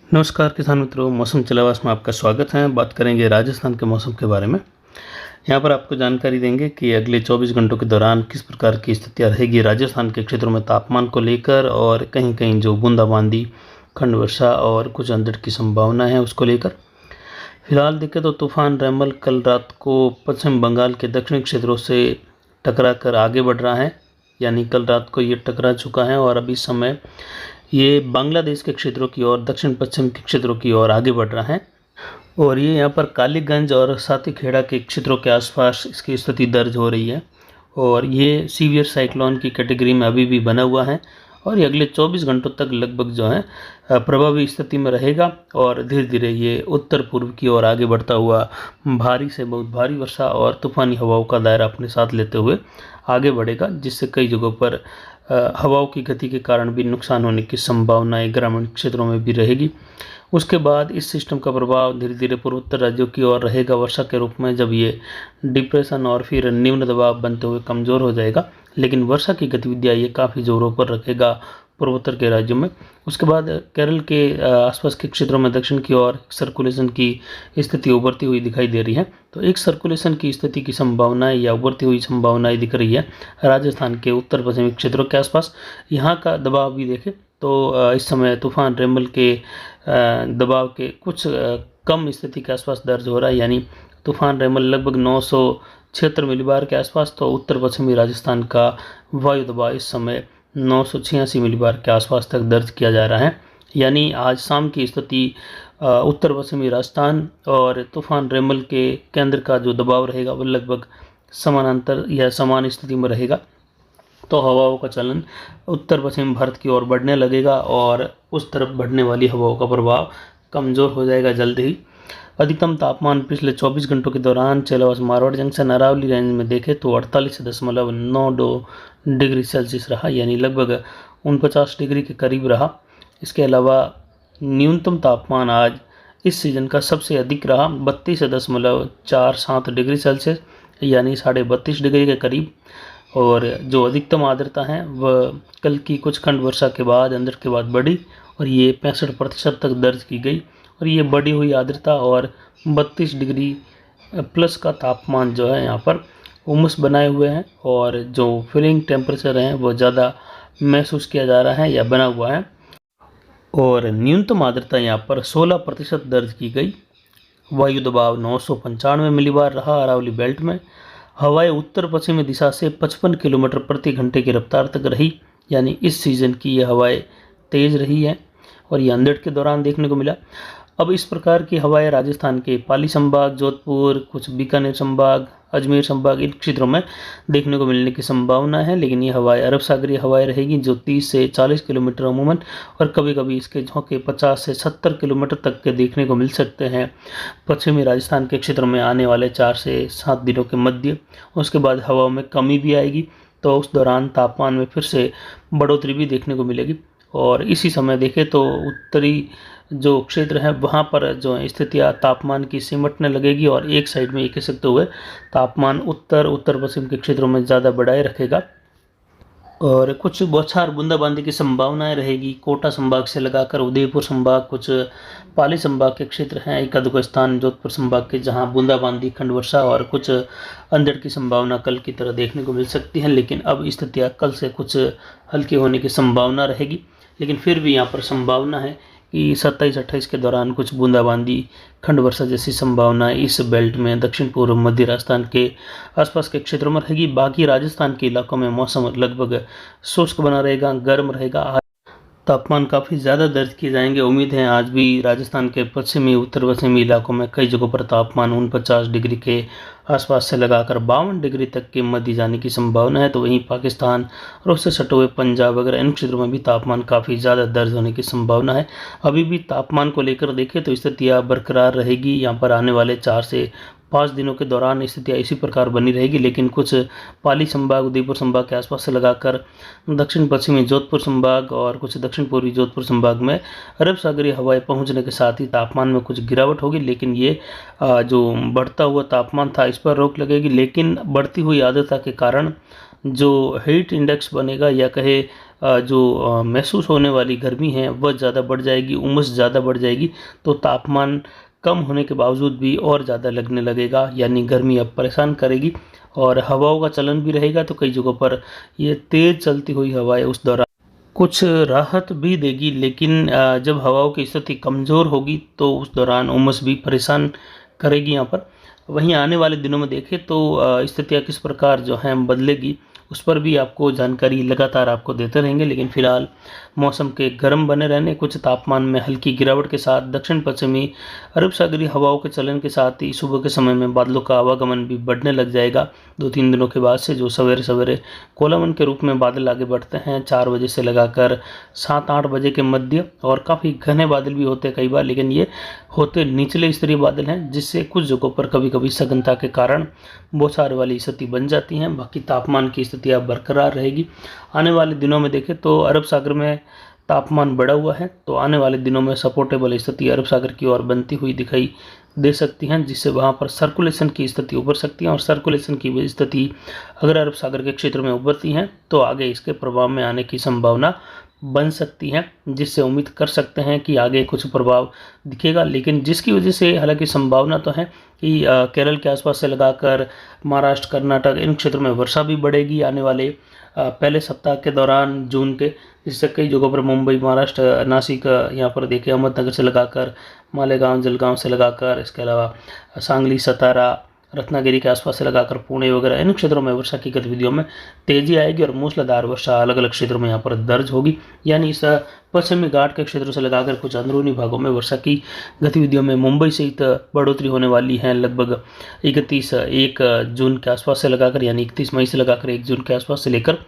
नमस्कार किसान मित्रों, मौसम चलावास में आपका स्वागत है। बात करेंगे राजस्थान के मौसम के बारे में। यहाँ पर आपको जानकारी देंगे कि अगले 24 घंटों के दौरान किस प्रकार की स्थितियाँ रहेगी राजस्थान के क्षेत्रों में तापमान को लेकर, और कहीं कहीं जो बूंदाबांदी, खंड वर्षा और कुछ अंधड़ की संभावना है उसको लेकर। फिलहाल देखें तो तूफान रैमल कल रात को पश्चिम बंगाल के दक्षिणी क्षेत्रों से टकरा कर आगे बढ़ रहा है, यानी कल रात को ये टकरा चुका है और अभी समय ये बांग्लादेश के क्षेत्रों की ओर, दक्षिण पश्चिम के क्षेत्रों की ओर आगे बढ़ रहा है। और ये यहाँ पर कालीगंज और साथीखेड़ा के क्षेत्रों के आसपास इसकी स्थिति दर्ज हो रही है, और ये सीवियर साइक्लोन की कैटेगरी में अभी भी बना हुआ है, और ये अगले 24 घंटों तक लगभग जो है प्रभावी स्थिति में रहेगा, और धीरे धीरे ये उत्तर पूर्व की ओर आगे बढ़ता हुआ भारी से बहुत भारी वर्षा और तूफानी हवाओं का दायरा अपने साथ लेते हुए आगे बढ़ेगा, जिससे कई जगहों पर हवाओं की गति के कारण भी नुकसान होने की संभावनाएं ग्रामीण क्षेत्रों में भी रहेगी। उसके बाद इस सिस्टम का प्रभाव धीरे धीरे पूर्वोत्तर राज्यों की ओर रहेगा वर्षा के रूप में, जब ये डिप्रेशन और फिर निम्न दबाव बनते हुए कमज़ोर हो जाएगा। लेकिन वर्षा की गतिविधियाँ ये काफ़ी ज़ोरों पर रखेगा पूर्वोत्तर के राज्यों में। उसके बाद केरल के आसपास के क्षेत्रों में दक्षिण की ओर सर्कुलेशन की स्थिति उभरती हुई दिखाई दे रही है। तो एक सर्कुलेशन की स्थिति की संभावनाएं या उभरती हुई संभावनाएं दिख रही है राजस्थान के उत्तर पश्चिमी क्षेत्रों के आसपास। यहाँ का दबाव भी देखें तो इस समय तूफान रेमल के दबाव के कुछ कम स्थिति के आसपास दर्ज हो रहा है, यानी तूफान रेमल लगभग 976 मिलीबार के आसपास, तो उत्तर पश्चिमी राजस्थान का वायु दबाव इस समय 986 मिलीबार के आसपास तक दर्ज किया जा रहा है। यानी आज शाम की स्थिति उत्तर पश्चिमी राजस्थान और तूफान रेमल के केंद्र का जो दबाव रहेगा वो लगभग समानांतर या समान स्थिति में रहेगा। तो हवाओं का चलन उत्तर पश्चिम भारत की ओर बढ़ने लगेगा और उस तरफ बढ़ने वाली हवाओं का प्रभाव कमज़ोर हो जाएगा जल्द ही। अधिकतम तापमान पिछले 24 घंटों के दौरान चेलावास मारवाड़ जंक्शन अरावली रेंज में देखें तो 48.92 डिग्री सेल्सियस रहा, यानी लगभग 49 डिग्री के करीब रहा। इसके अलावा न्यूनतम तापमान आज इस सीज़न का सबसे अधिक रहा, 32.47 डिग्री सेल्सियस, यानी 32.5 डिग्री के करीब। और जो अधिकतम आर्द्रता है वह कल की कुछ खंड वर्षा के बाद, अंधड़ के बाद बढ़ी, और ये 65% तक दर्ज की गई। और ये बढ़ी हुई आर्द्रता और 32 डिग्री प्लस का तापमान जो है यहाँ पर उमस बनाए हुए हैं, और जो फीलिंग टेम्परेचर है वो ज़्यादा महसूस किया जा रहा है या बना हुआ है। और न्यूनतम आर्द्रता यहाँ पर 16% दर्ज की गई। वायु दबाव 995 मिलीबार रहा अरावली बेल्ट में। हवाएं उत्तर पश्चिमी दिशा से 55 किलोमीटर प्रति घंटे की रफ्तार तक रही, यानी इस सीज़न की ये हवाएं तेज़ रही हैं, और ये अंधड़ के दौरान देखने को मिला। अब इस प्रकार की हवाएं राजस्थान के पाली संभाग, जोधपुर, कुछ बीकानेर संभाग, अजमेर संभाग, इन क्षेत्रों में देखने को मिलने की संभावना है। लेकिन ये हवाएं अरब सागरीय हवाएं रहेगी जो 30 से 40 किलोमीटर अमूमन, और कभी कभी इसके झोंके 50 से 70 किलोमीटर तक के देखने को मिल सकते हैं पश्चिमी राजस्थान के क्षेत्र में आने वाले 4 से 7 दिनों के मध्य। उसके बाद हवाओं में कमी भी आएगी, तो उस दौरान तापमान में फिर से बढ़ोतरी भी देखने को मिलेगी। और इसी समय देखें तो उत्तरी जो क्षेत्र है वहाँ पर जो स्थितियाँ तापमान की सिमटने लगेगी, और एक साइड में ये कह सकते हुए तापमान उत्तर पश्चिम के क्षेत्रों में ज़्यादा बढ़ाए रखेगा। और कुछ बौछार बूंदाबांदी की संभावनाएं रहेगी कोटा संभाग से लगाकर उदयपुर संभाग, कुछ पाली संभाग के क्षेत्र हैं, एक आध स्थान जोधपुर संभाग के, जहां बूंदाबांदी, खंड वर्षा और कुछ अंधड़ की संभावना कल की तरह देखने को मिल सकती है। लेकिन अब स्थितियाँ कल से कुछ हल्की होने की संभावना रहेगी। लेकिन फिर भी यहाँ पर संभावना है कि 27-28 के दौरान कुछ बूंदाबांदी, खंड वर्षा जैसी संभावना इस बेल्ट में दक्षिण पूर्व मध्य राजस्थान के आसपास के क्षेत्रों में रहेगी। बाकी राजस्थान के इलाकों में मौसम लगभग शुष्क बना रहेगा, गर्म रहेगा। तापमान काफ़ी ज़्यादा दर्ज किए जाएंगे। उम्मीद है आज भी राजस्थान के पश्चिमी, उत्तर पश्चिमी इलाकों में कई जगहों पर तापमान 49 डिग्री के आसपास से लगाकर 52 डिग्री तक के मध्य जाने की संभावना है। तो वहीं पाकिस्तान और उससे सटे हुए पंजाब वगैरह इन क्षेत्रों में भी तापमान काफ़ी ज़्यादा दर्ज होने की संभावना है। अभी भी तापमान को लेकर देखें तो स्थितियाँ बरकरार रहेगी। यहाँ पर आने वाले 4 से 5 दिनों के दौरान स्थितियाँ इसी प्रकार बनी रहेगी। लेकिन कुछ पाली संभाग, उदयपुर संभाग के आसपास से लगाकर दक्षिण पश्चिमी जोधपुर संभाग और कुछ दक्षिण पूर्वी जोधपुर संभाग में अरब सागरीय हवाएं पहुंचने के साथ ही तापमान में कुछ गिरावट होगी। लेकिन ये जो बढ़ता हुआ तापमान था इस पर रोक लगेगी। लेकिन बढ़ती हुई आर्द्रता के कारण जो हीट इंडेक्स बनेगा, या कहे जो महसूस होने वाली गर्मी है वह ज़्यादा बढ़ जाएगी, उमस ज़्यादा बढ़ जाएगी। तो तापमान कम होने के बावजूद भी और ज़्यादा लगने लगेगा, यानी गर्मी अब परेशान करेगी और हवाओं का चलन भी रहेगा। तो कई जगहों पर ये तेज़ चलती हुई हवाएं उस दौरान कुछ राहत भी देगी, लेकिन जब हवाओं की स्थिति कमज़ोर होगी तो उस दौरान उमस भी परेशान करेगी यहाँ पर। वहीं आने वाले दिनों में देखें तो स्थितियाँ किस प्रकार जो हैं बदलेगी, उस पर भी आपको जानकारी लगातार आपको देते रहेंगे। लेकिन फिलहाल मौसम के गर्म बने रहने, कुछ तापमान में हल्की गिरावट के साथ दक्षिण पश्चिमी अरब सागरीय हवाओं के चलन के साथ ही सुबह के समय में बादलों का आवागमन भी बढ़ने लग जाएगा। 2-3 दिनों के बाद से जो सवेरे सवेरे कोलामन के रूप में बादल आगे बढ़ते हैं 4 बजे से लगाकर 7-8 बजे के मध्य, और काफ़ी घने बादल भी होते हैं कई बार, लेकिन ये होते निचले स्तरीय बादल हैं, जिससे कुछ जगहों पर कभी कभी सघनता के कारण बौछार वाली स्थिति बन जाती हैं। बाकी तापमान की स्थिति अब बरकरार रहेगी। आने वाले दिनों में देखें तो अरब सागर में तापमान बढ़ा हुआ है, तो आने वाले दिनों में सपोर्टेबल स्थिति अरब सागर की ओर बनती हुई दिखाई दे सकती हैं, जिससे वहाँ पर सर्कुलेशन की स्थिति उभर सकती है। और सर्कुलेशन की स्थिति अगर अरब सागर के क्षेत्र में उभरती हैं तो आगे इसके प्रभाव में आने की संभावना बन सकती हैं, जिससे उम्मीद कर सकते हैं कि आगे कुछ प्रभाव दिखेगा। लेकिन जिसकी वजह से हालांकि संभावना तो है कि केरल के आसपास से लगाकर महाराष्ट्र, कर्नाटक, इन क्षेत्रों में वर्षा भी बढ़ेगी आने वाले पहले सप्ताह के दौरान जून के, जिससे कई जगहों पर मुंबई, महाराष्ट्र, नासिक, यहाँ पर देखिए अहमदनगर से लगाकर मालेगांव, जलगांव से लगाकर, इसके अलावा सांगली, सतारा, रत्नागिरी के आसपास से लगाकर पुणे वगैरह, इन क्षेत्रों में वर्षा की गतिविधियों में तेजी आएगी और मूसलाधार वर्षा अलग अलग क्षेत्रों में यहाँ पर दर्ज होगी। यानी इस पश्चिमी घाट के क्षेत्रों से लगाकर कुछ अंदरूनी भागों में वर्षा की गतिविधियों में मुंबई सहित बढ़ोतरी होने वाली है। लगभग 1 जून के आसपास से लगाकर, यानी 31 मई से लगाकर 1 जून के आसपास से लेकर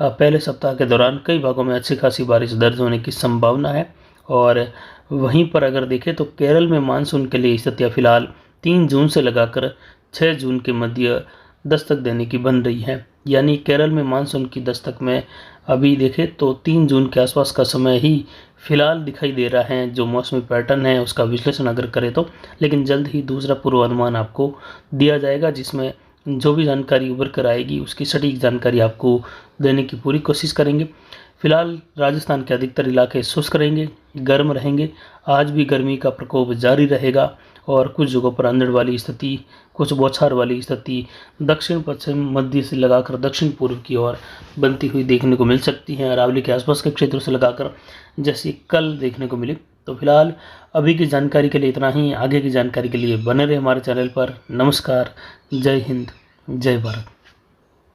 पहले सप्ताह के दौरान कई भागों में अच्छी खासी बारिश दर्ज होने की संभावना है। और वहीं पर अगर देखें तो केरल में मानसून के लिए स्थितियाँ फिलहाल 3 जून से लगाकर 6 जून के मध्य दस्तक देने की बन रही है। यानी केरल में मानसून की दस्तक में अभी देखें तो 3 जून के आसपास का समय ही फिलहाल दिखाई दे रहा है। जो मौसमी पैटर्न है उसका विश्लेषण अगर करें तो, लेकिन जल्द ही दूसरा पूर्वानुमान आपको दिया जाएगा, जिसमें जो भी जानकारी उभर कर आएगी उसकी सटीक जानकारी आपको देने की पूरी कोशिश करेंगे। फिलहाल राजस्थान के अधिकतर इलाके शुष्क रहेंगे, गर्म रहेंगे। आज भी गर्मी का प्रकोप जारी रहेगा और कुछ जगहों पर अंधड़ वाली स्थिति, कुछ बौछार वाली स्थिति दक्षिण पश्चिम मध्य से लगाकर दक्षिण पूर्व की ओर बनती हुई देखने को मिल सकती है। अरावली के आसपास के क्षेत्रों से लगाकर जैसी कल देखने को मिली। तो फिलहाल अभी की जानकारी के लिए इतना ही। आगे की जानकारी के लिए बने रहे हमारे चैनल पर। नमस्कार, जय हिंद, जय भारत।